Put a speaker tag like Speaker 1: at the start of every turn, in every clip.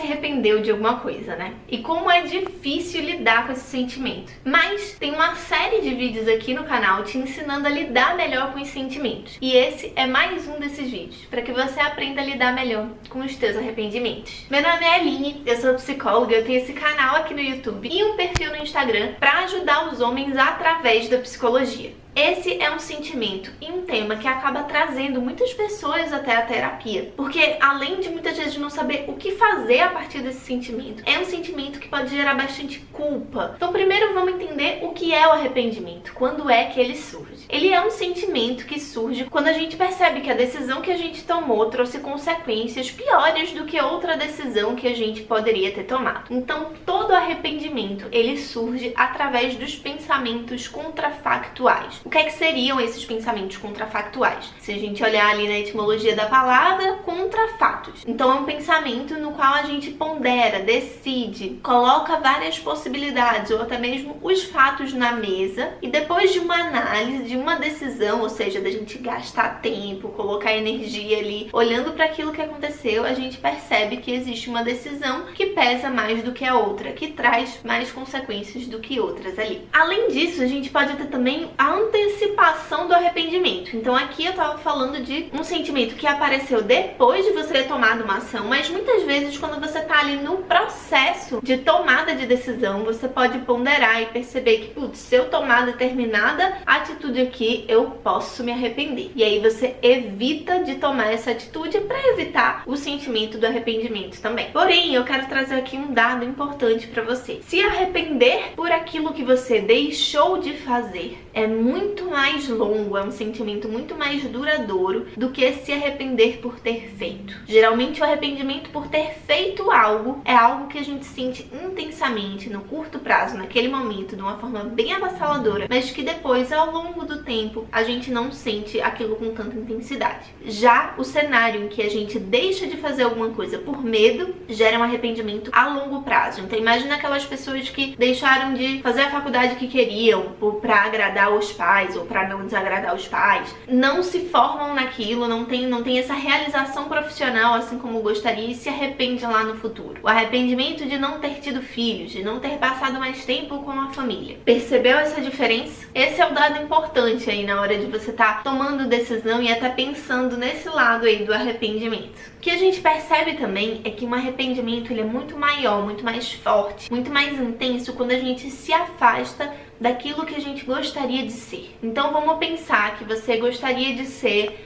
Speaker 1: arrependeu de alguma coisa, né? E como é difícil lidar com esse sentimento. Mas tem uma série de vídeos aqui no canal te ensinando a lidar melhor com os sentimentos. E esse é mais um desses vídeos, para que você aprenda a lidar melhor com os teus arrependimentos. Meu nome é Aline, eu sou psicóloga, eu tenho esse canal aqui no YouTube e um perfil no Instagram para ajudar os homens através da psicologia. Esse é um sentimento e um tema que acaba trazendo muitas pessoas até a terapia, porque além de muitas vezes não saber o que fazer a partir desse sentimento, é um sentimento que pode gerar bastante culpa. Então primeiro vamos entender o que é o arrependimento, quando é que ele surge. Ele é um sentimento que surge quando a gente percebe que a decisão que a gente tomou trouxe consequências piores do que outra decisão que a gente poderia ter tomado. Então todo arrependimento, ele surge através dos pensamentos contrafactuais. O que é que seriam esses pensamentos contrafactuais? Se a gente olhar ali na etimologia da palavra, contrafatos. Então é um pensamento no qual a gente pondera, decide, coloca várias possibilidades ou até mesmo os fatos na mesa e depois de uma análise, de uma decisão, ou seja, da gente gastar tempo, colocar energia ali, olhando para aquilo que aconteceu, a gente percebe que existe uma decisão que pesa mais do que a outra, que traz mais consequências do que outras ali. Além disso, a gente pode ter também a antecipação do arrependimento. Então aqui eu tava falando de um sentimento que apareceu depois de você ter tomado uma ação, mas muitas vezes quando você tá ali no processo de tomada de decisão, você pode ponderar e perceber que, putz, se eu tomar determinada atitude aqui, eu posso me arrepender. E aí você evita de tomar essa atitude para evitar o sentimento do arrependimento também. Porém, eu quero trazer aqui um dado importante para você. Se arrepender por aquilo que você deixou de fazer é muito mais longo, é um sentimento muito mais duradouro do que se arrepender por ter feito. Geralmente o arrependimento por ter feito algo é algo que a gente sente intensamente no curto prazo, naquele momento, de uma forma bem avassaladora, mas que depois, ao longo do tempo, a gente não sente aquilo com tanta intensidade. Já o cenário em que a gente deixa de fazer alguma coisa por medo gera um arrependimento a longo prazo. Então imagina aquelas pessoas que deixaram de fazer a faculdade que queriam para agradar os pais ou para não desagradar os pais, não se formam naquilo, não tem essa realização profissional assim como gostaria e se arrepende lá no futuro. O arrependimento de não ter tido filhos, de não ter passado mais tempo com a família. Percebeu essa diferença? Esse é o dado importante aí na hora de você estar tomando decisão e até pensando nesse lado aí do arrependimento. O que a gente percebe também é que um arrependimento ele é muito maior, muito mais forte, muito mais intenso quando a gente se afasta daquilo que a gente gostaria de ser. Então vamos pensar que você gostaria de ser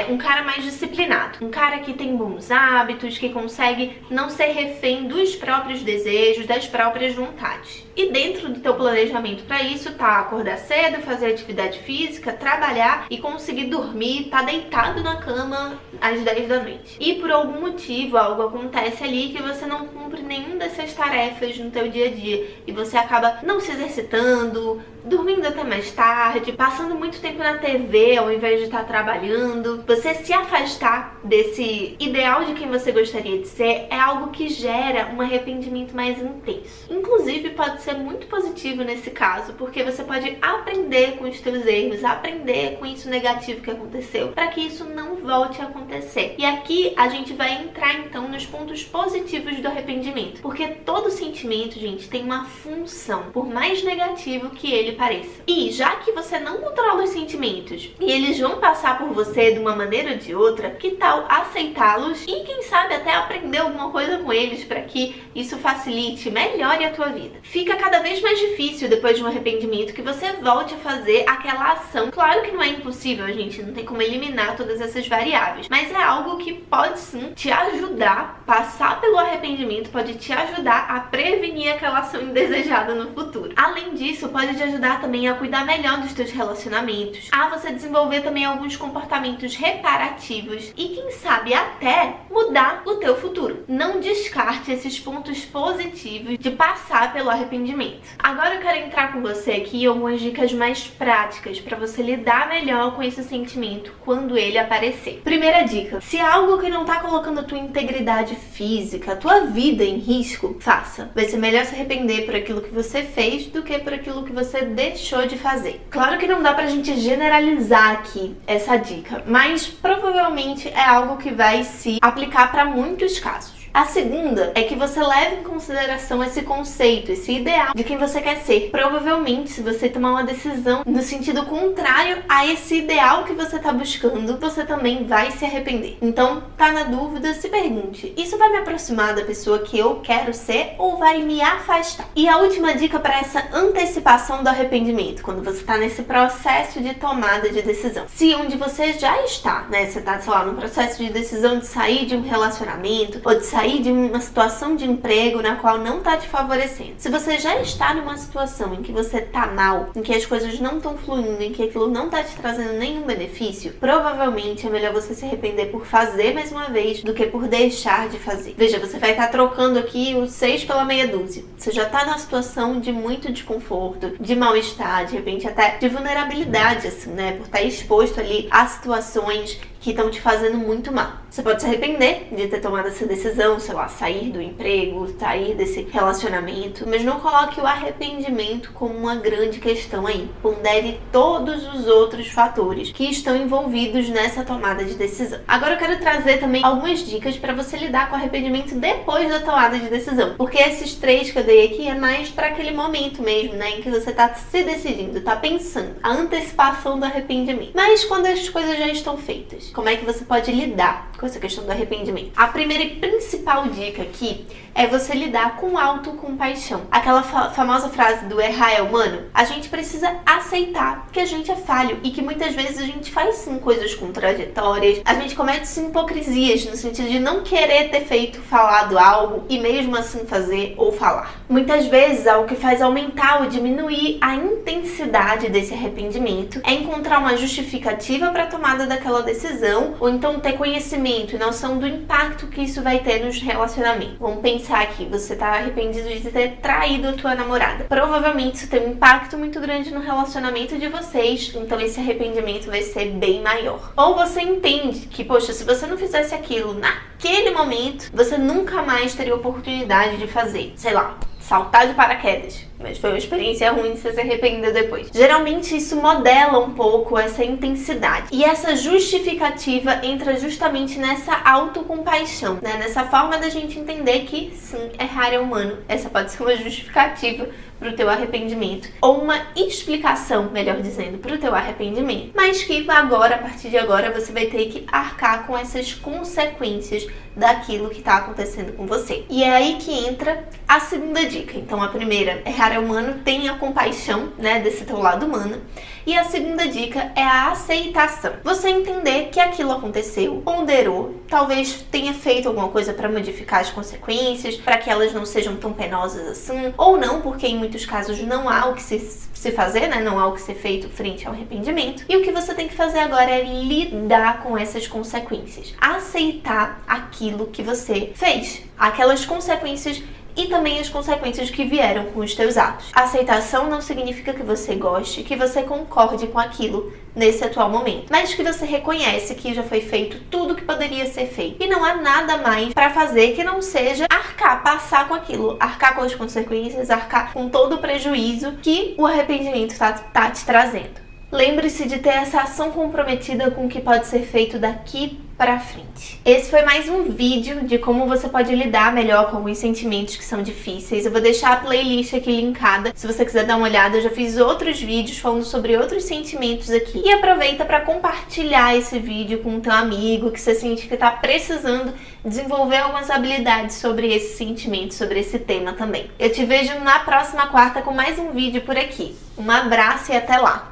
Speaker 1: um cara mais disciplinado, um cara que tem bons hábitos, que consegue não ser refém dos próprios desejos, das próprias vontades. E dentro do teu planejamento para isso tá acordar cedo, fazer atividade física, trabalhar e conseguir dormir, tá deitado na cama às 10 da noite. E por algum motivo algo acontece ali que você não cumpre nenhuma dessas tarefas no teu dia a dia e você acaba não se exercitando, dormindo até mais tarde, passando muito tempo na TV ao invés de estar trabalhando. Você se afastar desse ideal de quem você gostaria de ser é algo que gera um arrependimento mais intenso. Inclusive pode ser muito positivo nesse caso, porque você pode aprender com os teus erros, aprender com isso negativo que aconteceu, para que isso não volte a acontecer. E aqui a gente vai entrar então nos pontos positivos do arrependimento, porque todo sentimento, gente, tem uma função, por mais negativo que ele pareça. E já que você não controla os sentimentos e eles vão passar por você de uma maneira ou de outra, que tal aceitá-los e quem sabe até aprender alguma coisa com eles para que isso facilite, melhore a tua vida. Fica cada vez mais difícil depois de um arrependimento que você volte a fazer aquela ação. Claro que não é impossível, gente, não tem como eliminar todas essas variáveis, mas é algo que pode sim te ajudar, passar pelo arrependimento pode te ajudar a prevenir aquela ação indesejada no futuro. Além disso, pode te ajudar também a cuidar melhor dos teus relacionamentos, a você desenvolver também alguns comportamentos reparativos e quem sabe até mudar o teu futuro. Não descarte esses pontos positivos de passar pelo arrependimento. Agora eu quero entrar com você aqui em algumas dicas mais práticas para você lidar melhor com esse sentimento quando ele aparecer. Primeira dica: se algo que não tá colocando a tua integridade física, a tua vida em risco, faça. Vai ser melhor se arrepender por aquilo que você fez do que por aquilo que você deixou de fazer. Claro que não dá pra gente generalizar aqui essa dica, mas provavelmente é algo que vai se aplicar para muitos casos. A segunda é que você leve em consideração esse conceito, esse ideal de quem você quer ser. Provavelmente, se você tomar uma decisão no sentido contrário a esse ideal que você tá buscando, você também vai se arrepender. Então, tá na dúvida, se pergunte: isso vai me aproximar da pessoa que eu quero ser ou vai me afastar? E a última dica para essa antecipação do arrependimento, quando você tá nesse processo de tomada de decisão. Se onde você já está, né, você tá, sei lá, num processo de decisão de sair de um relacionamento ou de sair de uma situação de emprego na qual não tá te favorecendo. Se você já está numa situação em que você tá mal, em que as coisas não estão fluindo, em que aquilo não tá te trazendo nenhum benefício, provavelmente é melhor você se arrepender por fazer mais uma vez do que por deixar de fazer. Veja, você vai estar trocando aqui os 6 pela meia dúzia. Você já tá numa situação de muito desconforto, de mal-estar, de repente até de vulnerabilidade, assim, né? Por estar exposto ali a situações que estão te fazendo muito mal. Você pode se arrepender de ter tomado essa decisão, sei lá, sair do emprego, sair desse relacionamento, mas não coloque o arrependimento como uma grande questão aí. Pondere todos os outros fatores que estão envolvidos nessa tomada de decisão. Agora eu quero trazer também algumas dicas para você lidar com o arrependimento depois da tomada de decisão, porque esses 3 que eu dei aqui é mais para aquele momento mesmo, né, em que você tá se decidindo, tá pensando, a antecipação do arrependimento. Mas quando as coisas já estão feitas, como é que você pode lidar com essa questão do arrependimento? A primeira e principal dica aqui é você lidar com autocompaixão. Aquela famosa frase do errar é humano. A gente precisa aceitar que a gente é falho e que muitas vezes a gente faz sim coisas contraditórias, a gente comete sim hipocrisias no sentido de não querer ter feito, falado algo e mesmo assim fazer ou falar. Muitas vezes algo que faz aumentar ou diminuir a intensidade desse arrependimento é encontrar uma justificativa para a tomada daquela decisão ou então ter conhecimento e noção do impacto que isso vai ter nos relacionamentos. Vamos pensar aqui, você tá arrependido de ter traído a tua namorada. Provavelmente isso tem um impacto muito grande no relacionamento de vocês, então esse arrependimento vai ser bem maior. Ou você entende que, poxa, se você não fizesse aquilo naquele momento, você nunca mais teria oportunidade de fazer, sei lá, saltar de paraquedas, mas foi uma experiência ruim, você se arrependeu depois. Geralmente isso modela um pouco essa intensidade. E essa justificativa entra justamente nessa autocompaixão, né? Nessa forma da gente entender que sim, errar é humano. Essa pode ser uma justificativa para o teu arrependimento, ou uma explicação, melhor dizendo, para o teu arrependimento, mas que agora, a partir de agora, você vai ter que arcar com essas consequências daquilo que está acontecendo com você. E é aí que entra a segunda dica. Então, a primeira, errar é humano, tenha compaixão, né, desse teu lado humano. E a segunda dica é a aceitação. Você entender que aquilo aconteceu, ponderou, talvez tenha feito alguma coisa para modificar as consequências, para que elas não sejam tão penosas assim, ou não, porque em muitos casos não há o que se fazer, né? Não há o que ser feito frente ao arrependimento. E o que você tem que fazer agora é lidar com essas consequências. Aceitar aquilo que você fez, aquelas consequências e também as consequências que vieram com os teus atos. Aceitação não significa que você goste, que você concorde com aquilo nesse atual momento, mas que você reconhece que já foi feito tudo que poderia ser feito e não há nada mais para fazer que não seja arcar, passar com aquilo, arcar com as consequências, arcar com todo o prejuízo que o arrependimento tá te trazendo. Lembre-se de ter essa ação comprometida com o que pode ser feito daqui pra frente. Esse foi mais um vídeo de como você pode lidar melhor com alguns sentimentos que são difíceis. Eu vou deixar a playlist aqui linkada, se você quiser dar uma olhada. Eu já fiz outros vídeos falando sobre outros sentimentos aqui. E aproveita para compartilhar esse vídeo com o teu amigo que você sente que tá precisando desenvolver algumas habilidades sobre esse sentimento, sobre esse tema também. Eu te vejo na próxima quarta com mais um vídeo por aqui. Um abraço e até lá!